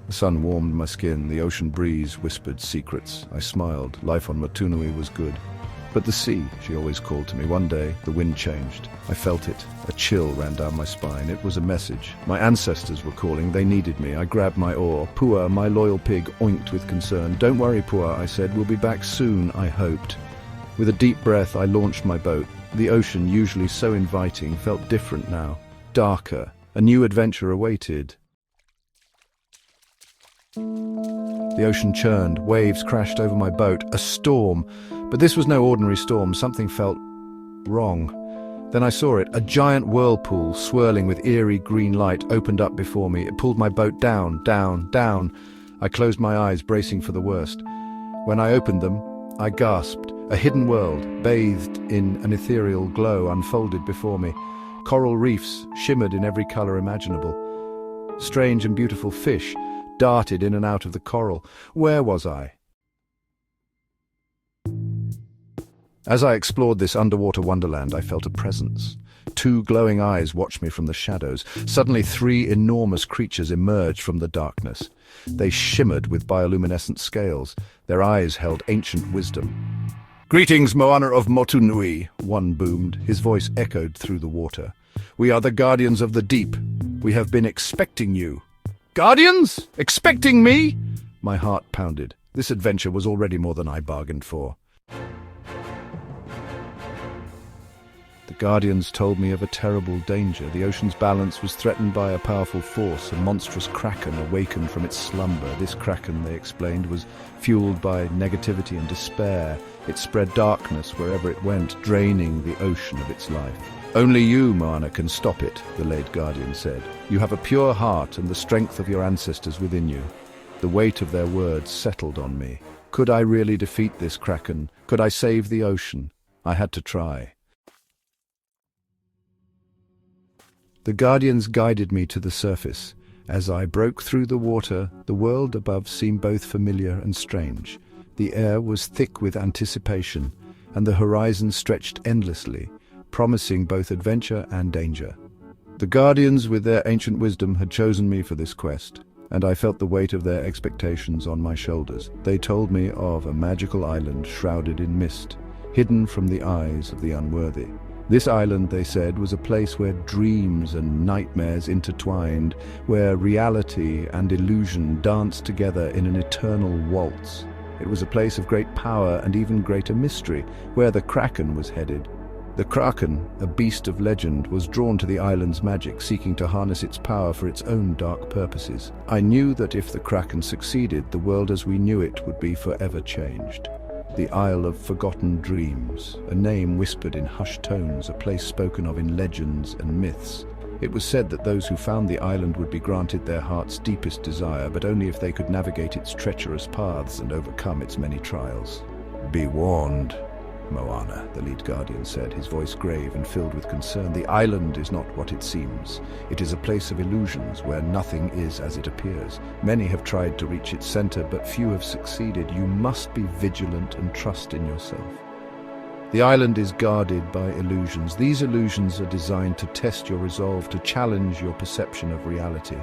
The sun warmed my skin, the ocean breeze whispered secrets. I smiled. Life on Motunui was good. But the sea, she always called to me. One day, the wind changed. I felt it. A chill ran down my spine. It was a message. My ancestors were calling. They needed me. I grabbed my oar. Pua, my loyal pig, oinked with concern. "Don't worry, Pua," I said. "We'll be back soon," I hoped. With a deep breath, I launched my boat. The ocean, usually so inviting, felt different now. Darker. A new adventure awaited. The ocean churned. Waves crashed over my boat. A storm. But this was no ordinary storm. Something felt wrong. Then I saw it. A giant whirlpool, swirling with eerie green light, opened up before me. It pulled my boat down, down, down. I closed my eyes, bracing for the worst. When I opened them, I gasped. A hidden world, bathed in an ethereal glow, unfolded before me. Coral reefs shimmered in every color imaginable. Strange and beautiful fish darted in and out of the coral. Where was I? As I explored this underwater wonderland, I felt a presence. Two glowing eyes watched me from the shadows. Suddenly, three enormous creatures emerged from the darkness. They shimmered with bioluminescent scales. Their eyes held ancient wisdom. "Greetings, Moana of Motunui," one boomed. His voice echoed through the water. "We are the guardians of the deep. We have been expecting you." "Guardians? Expecting me?" My heart pounded. This adventure was already more than I bargained for. The Guardians told me of a terrible danger. The ocean's balance was threatened by a powerful force. A monstrous kraken awakened from its slumber. This kraken, they explained, was fueled by negativity and despair. It spread darkness wherever it went, draining the ocean of its life. "Only you, Moana, can stop it," the late Guardian said. "You have a pure heart and the strength of your ancestors within you." The weight of their words settled on me. Could I really defeat this kraken? Could I save the ocean? I had to try. The Guardians guided me to the surface. As I broke through the water, the world above seemed both familiar and strange. The air was thick with anticipation, and the horizon stretched endlessly, promising both adventure and danger. The Guardians, with their ancient wisdom, had chosen me for this quest, and I felt the weight of their expectations on my shoulders. They told me of a magical island shrouded in mist, hidden from the eyes of the unworthy. This island, they said, was a place where dreams and nightmares intertwined, where reality and illusion danced together in an eternal waltz. It was a place of great power and even greater mystery, where the Kraken was headed. The Kraken, a beast of legend, was drawn to the island's magic, seeking to harness its power for its own dark purposes. I knew that if the Kraken succeeded, the world as we knew it would be forever changed. The Isle of Forgotten Dreams, a name whispered in hushed tones, a place spoken of in legends and myths. It was said that those who found the island would be granted their heart's deepest desire, but only if they could navigate its treacherous paths and overcome its many trials. "Be warned, Moana," the lead Guardian said, his voice grave and filled with concern. "The island is not what it seems. It is a place of illusions where nothing is as it appears. Many have tried to reach its center, but few have succeeded. You must be vigilant and trust in yourself. The island is guarded by illusions. These illusions are designed to test your resolve, to challenge your perception of reality.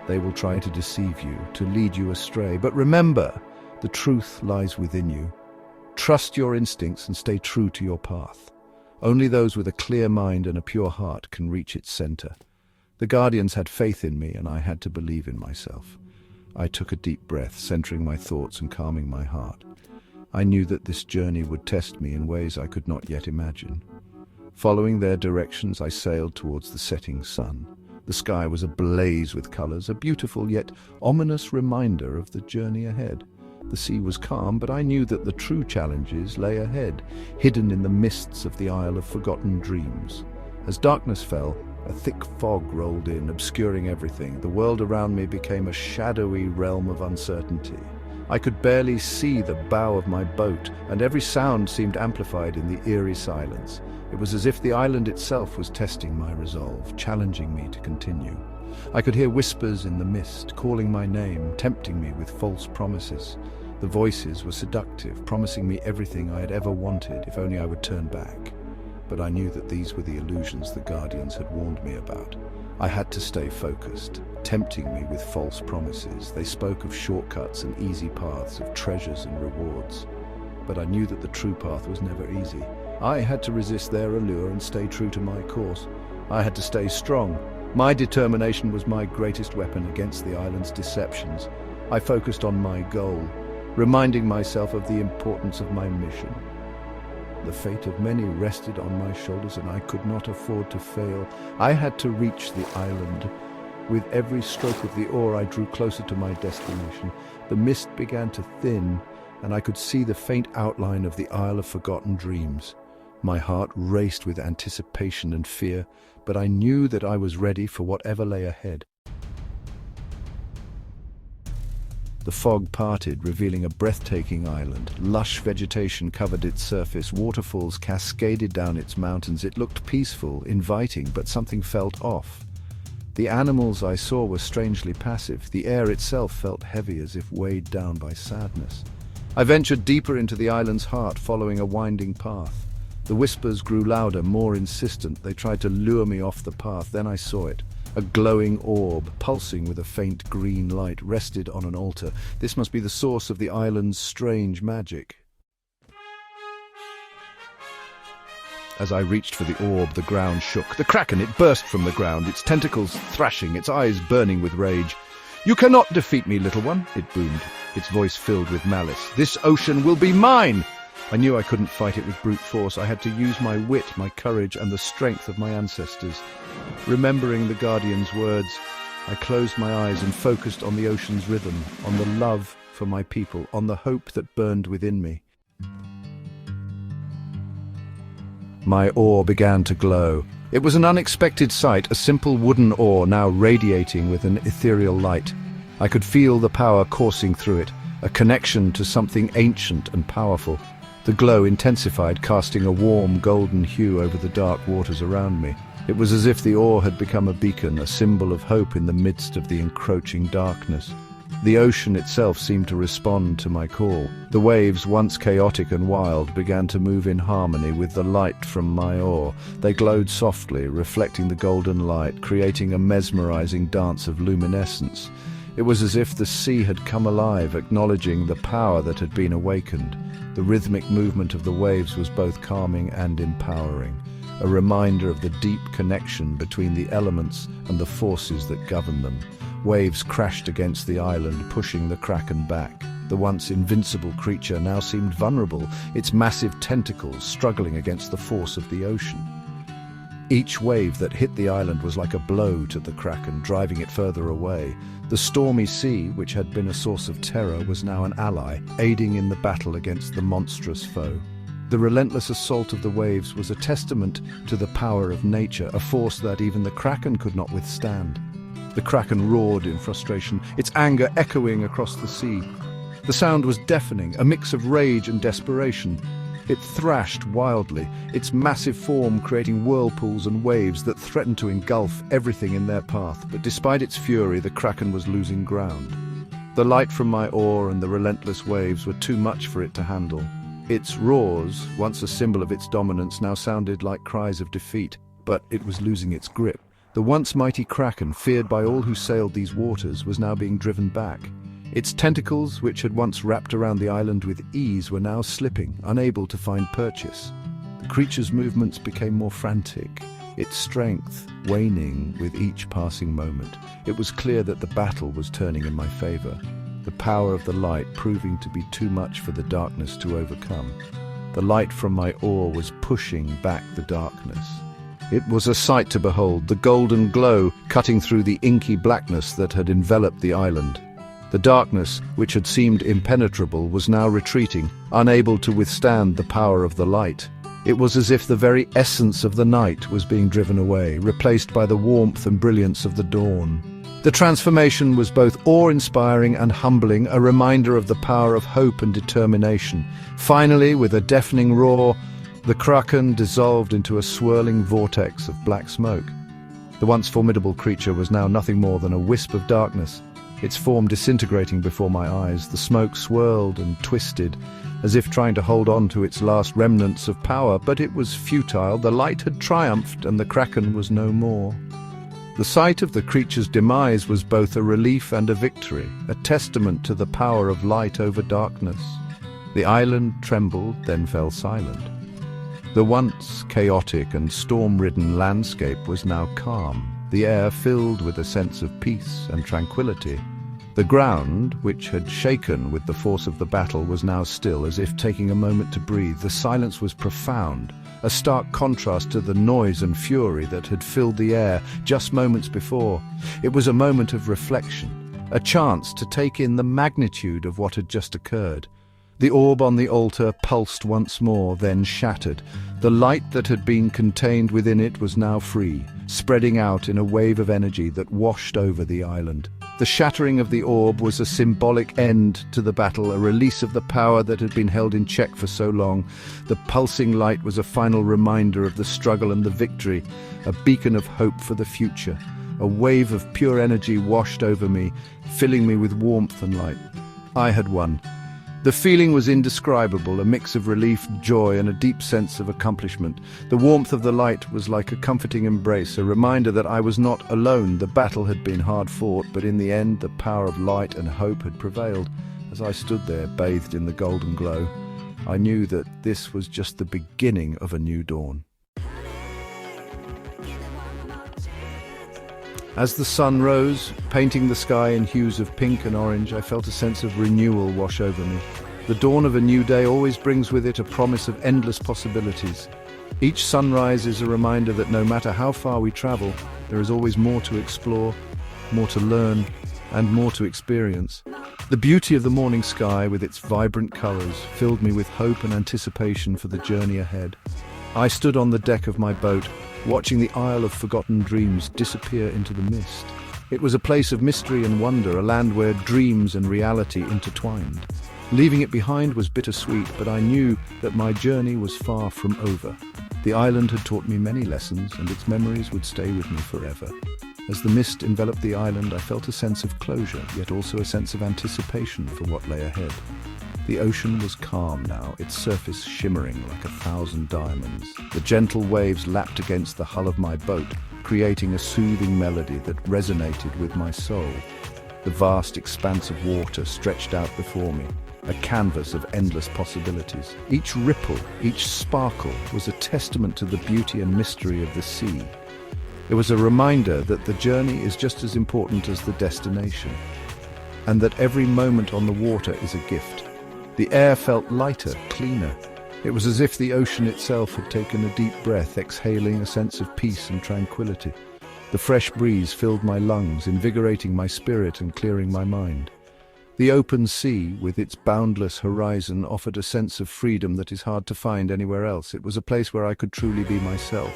They will try to deceive you, to lead you astray. But remember, the truth lies within you. Trust your instincts and stay true to your path. Only those with a clear mind and a pure heart can reach its center. The Guardians had faith in me, and I had to believe in myself. I took a deep breath, centering my thoughts and calming my heart. I knew that this journey would test me in ways I could not yet imagine. Following their directions, I sailed towards the setting sun. The sky was ablaze with colors, a beautiful yet ominous reminder of the journey ahead. The sea was calm, but I knew that the true challenges lay ahead, hidden in the mists of the Isle of Forgotten Dreams. As darkness fell, a thick fog rolled in, obscuring everything. The world around me became a shadowy realm of uncertainty. I could barely see the bow of my boat, and every sound seemed amplified in the eerie silence. It was as if the island itself was testing my resolve, challenging me to continue. I could hear whispers in the mist, calling my name, tempting me with false promises. The voices were seductive, promising me everything I had ever wanted, if only I would turn back. But I knew that these were the illusions the Guardians had warned me about. I had to stay focused, tempting me with false promises. They spoke of shortcuts and easy paths, of treasures and rewards. But I knew that the true path was never easy. I had to resist their allure and stay true to my course. I had to stay strong. My determination was my greatest weapon against the island's deceptions. I focused on my goal, reminding myself of the importance of my mission. The fate of many rested on my shoulders, and I could not afford to fail. I had to reach the island. With every stroke of the oar, I drew closer to my destination. The mist began to thin, and I could see the faint outline of the Isle of Forgotten Dreams. My heart raced with anticipation and fear, but I knew that I was ready for whatever lay ahead. The fog parted, revealing a breathtaking island. Lush vegetation covered its surface, waterfalls cascaded down its mountains. It looked peaceful, inviting, but something felt off. The animals I saw were strangely passive. The air itself felt heavy, as if weighed down by sadness. I ventured deeper into the island's heart, following a winding path. The whispers grew louder, more insistent. They tried to lure me off the path. Then I saw it. A glowing orb, pulsing with a faint green light, rested on an altar. This must be the source of the island's strange magic. As I reached for the orb, the ground shook. The kraken, it burst from the ground, its tentacles thrashing, its eyes burning with rage. "You cannot defeat me, little one," it boomed, its voice filled with malice. "This ocean will be mine!" I knew I couldn't fight it with brute force. I had to use my wit, my courage, and the strength of my ancestors. Remembering the Guardian's words, I closed my eyes and focused on the ocean's rhythm, on the love for my people, on the hope that burned within me. My oar began to glow. It was an unexpected sight, a simple wooden oar now radiating with an ethereal light. I could feel the power coursing through it, a connection to something ancient and powerful. The glow intensified, casting a warm golden hue over the dark waters around me. It was as if the oar had become a beacon, a symbol of hope in the midst of the encroaching darkness. The ocean itself seemed to respond to my call. The waves, once chaotic and wild, began to move in harmony with the light from my oar. They glowed softly, reflecting the golden light, creating a mesmerizing dance of luminescence. It was as if the sea had come alive, acknowledging the power that had been awakened. The rhythmic movement of the waves was both calming and empowering, a reminder of the deep connection between the elements and the forces that govern them. Waves crashed against the island, pushing the kraken back. The once invincible creature now seemed vulnerable, its massive tentacles struggling against the force of the ocean. Each wave that hit the island was like a blow to the kraken, driving it further away. The stormy sea, which had been a source of terror, was now an ally, aiding in the battle against the monstrous foe. The relentless assault of the waves was a testament to the power of nature, a force that even the kraken could not withstand. The kraken roared in frustration, its anger echoing across the sea. The sound was deafening, a mix of rage and desperation. It thrashed wildly, its massive form creating whirlpools and waves that threatened to engulf everything in their path. But despite its fury, the kraken was losing ground. The light from my oar and the relentless waves were too much for it to handle. Its roars, once a symbol of its dominance, now sounded like cries of defeat, but it was losing its grip. The once mighty kraken, feared by all who sailed these waters, was now being driven back. Its tentacles, which had once wrapped around the island with ease, were now slipping, unable to find purchase. The creature's movements became more frantic, its strength waning with each passing moment. It was clear that the battle was turning in my favor, the power of the light proving to be too much for the darkness to overcome. The light from my oar was pushing back the darkness. It was a sight to behold, the golden glow cutting through the inky blackness that had enveloped the island. The darkness, which had seemed impenetrable, was now retreating, unable to withstand the power of the light. It was as if the very essence of the night was being driven away, replaced by the warmth and brilliance of the dawn. The transformation was both awe-inspiring and humbling, a reminder of the power of hope and determination. Finally, with a deafening roar, the kraken dissolved into a swirling vortex of black smoke. The once formidable creature was now nothing more than a wisp of darkness, its form disintegrating before my eyes. The smoke swirled and twisted, as if trying to hold on to its last remnants of power, but it was futile. The light had triumphed, and the kraken was no more. The sight of the creature's demise was both a relief and a victory, a testament to the power of light over darkness. The island trembled, then fell silent. The once chaotic and storm-ridden landscape was now calm, the air filled with a sense of peace and tranquility. The ground, which had shaken with the force of the battle, was now still, as if taking a moment to breathe. The silence was profound, a stark contrast to the noise and fury that had filled the air just moments before. It was a moment of reflection, a chance to take in the magnitude of what had just occurred. The orb on the altar pulsed once more, then shattered. The light that had been contained within it was now free, spreading out in a wave of energy that washed over the island. The shattering of the orb was a symbolic end to the battle, a release of the power that had been held in check for so long. The pulsing light was a final reminder of the struggle and the victory, a beacon of hope for the future. A wave of pure energy washed over me, filling me with warmth and light. I had won. The feeling was indescribable, a mix of relief, joy, and a deep sense of accomplishment. The warmth of the light was like a comforting embrace, a reminder that I was not alone. The battle had been hard fought, but in the end the power of light and hope had prevailed. As I stood there, bathed in the golden glow, I knew that this was just the beginning of a new dawn. As the sun rose, painting the sky in hues of pink and orange, I felt a sense of renewal wash over me. The dawn of a new day always brings with it a promise of endless possibilities. Each sunrise is a reminder that no matter how far we travel, there is always more to explore, more to learn, and more to experience. The beauty of the morning sky, with its vibrant colors, filled me with hope and anticipation for the journey ahead. I stood on the deck of my boat, watching the Isle of Forgotten Dreams disappear into the mist. It was a place of mystery and wonder, a land where dreams and reality intertwined. Leaving it behind was bittersweet, but I knew that my journey was far from over. The island had taught me many lessons, and its memories would stay with me forever. As the mist enveloped the island, I felt a sense of closure, yet also a sense of anticipation for what lay ahead. The ocean was calm now, its surface shimmering like 1,000 diamonds. The gentle waves lapped against the hull of my boat, creating a soothing melody that resonated with my soul. The vast expanse of water stretched out before me, a canvas of endless possibilities. Each ripple, each sparkle was a testament to the beauty and mystery of the sea. It was a reminder that the journey is just as important as the destination, and that every moment on the water is a gift. The air felt lighter, cleaner. It was as if the ocean itself had taken a deep breath, exhaling a sense of peace and tranquility. The fresh breeze filled my lungs, invigorating my spirit and clearing my mind. The open sea, with its boundless horizon, offered a sense of freedom that is hard to find anywhere else. It was a place where I could truly be myself,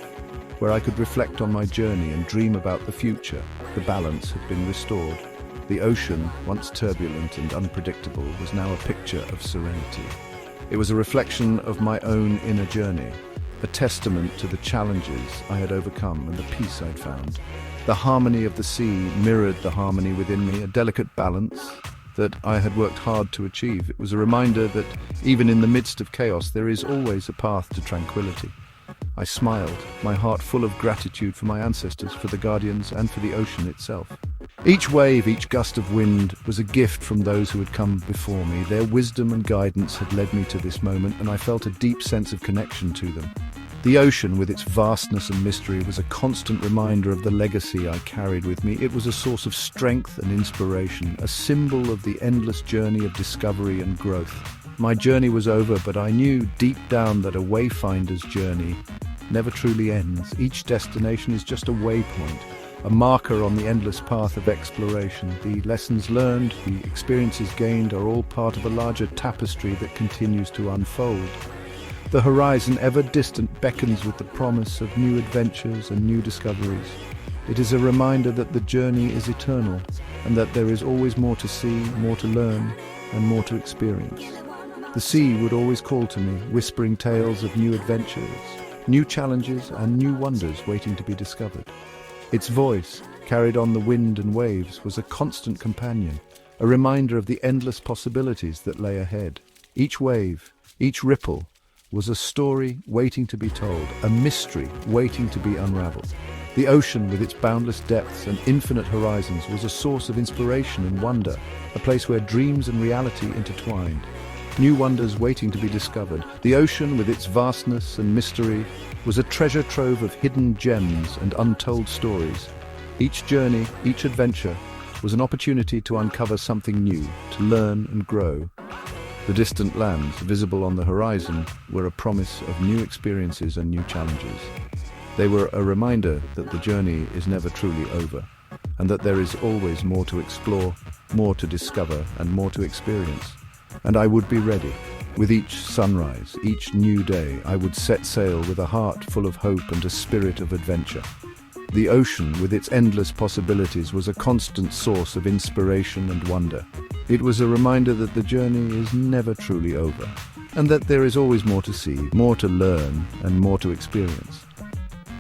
where I could reflect on my journey and dream about the future. The balance had been restored. The ocean, once turbulent and unpredictable, was now a picture of serenity. It was a reflection of my own inner journey, a testament to the challenges I had overcome and the peace I'd found. The harmony of the sea mirrored the harmony within me, a delicate balance that I had worked hard to achieve. It was a reminder that even in the midst of chaos, there is always a path to tranquility. I smiled, my heart full of gratitude for my ancestors, for the guardians, and for the ocean itself. Each wave, each gust of wind was a gift from those who had come before me. Their wisdom and guidance had led me to this moment, and I felt a deep sense of connection to them. The ocean, with its vastness and mystery, was a constant reminder of the legacy I carried with me. It was a source of strength and inspiration, a symbol of the endless journey of discovery and growth. My journey was over, but I knew deep down that a wayfinder's journey never truly ends. Each destination is just a waypoint, a marker on the endless path of exploration. The lessons learned, the experiences gained are all part of a larger tapestry that continues to unfold. The horizon, ever distant, beckons with the promise of new adventures and new discoveries. It is a reminder that the journey is eternal, and that there is always more to see, more to learn, and more to experience. The sea would always call to me, whispering tales of new adventures, new challenges, and new wonders waiting to be discovered. Its voice, carried on the wind and waves, was a constant companion, a reminder of the endless possibilities that lay ahead. Each wave, each ripple, was a story waiting to be told, a mystery waiting to be unraveled. The ocean, with its boundless depths and infinite horizons, was a source of inspiration and wonder, a place where dreams and reality intertwined. New wonders waiting to be discovered. The ocean, with its vastness and mystery, was a treasure trove of hidden gems and untold stories. Each journey, each adventure, was an opportunity to uncover something new, to learn and grow. The distant lands, visible on the horizon, were a promise of new experiences and new challenges. They were a reminder that the journey is never truly over, and that there is always more to explore, more to discover, and more to experience. And I would be ready. With each sunrise, each new day, I would set sail with a heart full of hope and a spirit of adventure. The ocean, with its endless possibilities, was a constant source of inspiration and wonder. It was a reminder that the journey is never truly over, and that there is always more to see, more to learn, and more to experience.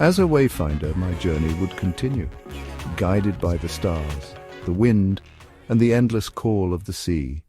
As a wayfinder, my journey would continue, guided by the stars, the wind, and the endless call of the sea.